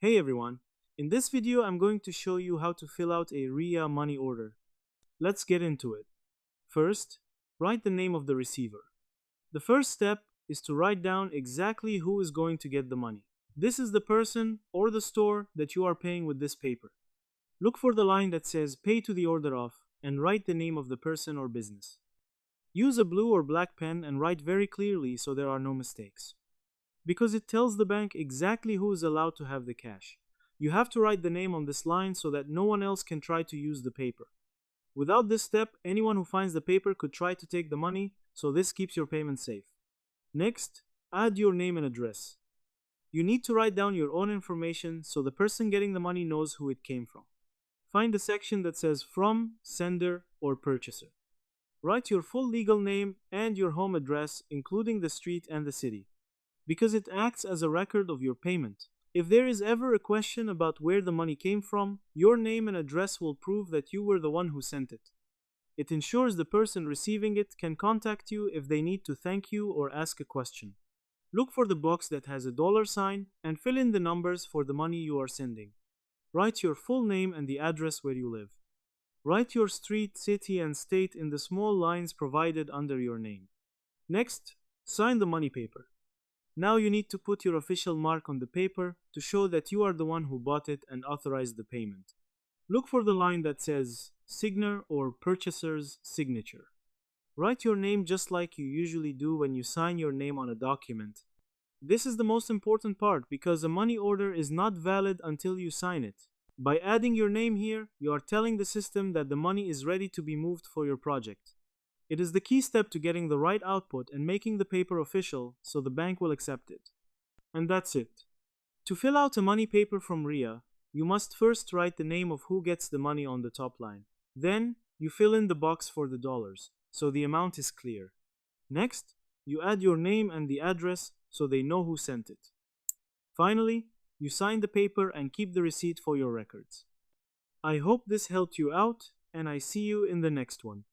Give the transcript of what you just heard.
Hey everyone, in this video I'm going to show you how to fill out a RIA money order. Let's get into it. First, write the name of the receiver. The first step is to write down exactly who is going to get the money. This is the person or the store that you are paying with this paper. Look for the line that says pay to the order of and write the name of the person or business. Use a blue or black pen and write very clearly so there are no mistakes, because it tells the bank exactly who is allowed to have the cash. You have to write the name on this line so that no one else can try to use the paper. Without this step, anyone who finds the paper could try to take the money, so this keeps your payment safe. Next, add your name and address. You need to write down your own information so the person getting the money knows who it came from. Find the section that says from, sender, or purchaser. Write your full legal name and your home address, including the street and the city, because it acts as a record of your payment. If there is ever a question about where the money came from, your name and address will prove that you were the one who sent it. It ensures the person receiving it can contact you if they need to thank you or ask a question. Look for the box that has a $sign and fill in the numbers for the money you are sending. Write your full name and the address where you live. Write your street, city, and state in the small lines provided under your name. Next, sign the money paper. Now you need to put your official mark on the paper to show that you are the one who bought it and authorized the payment. Look for the line that says signer or purchaser's signature. Write your name just like you usually do when you sign your name on a document. This is the most important part because a money order is not valid until you sign it. By adding your name here, you are telling the system that the money is ready to be moved for your project. It is the key step to getting the right output and making the paper official so the bank will accept it. And that's it. To fill out a money paper from RIA, you must first write the name of who gets the money on the top line. Then, you fill in the box for the dollars, so the amount is clear. Next, you add your name and the address so they know who sent it. Finally, you sign the paper and keep the receipt for your records. I hope this helped you out, and I see you in the next one.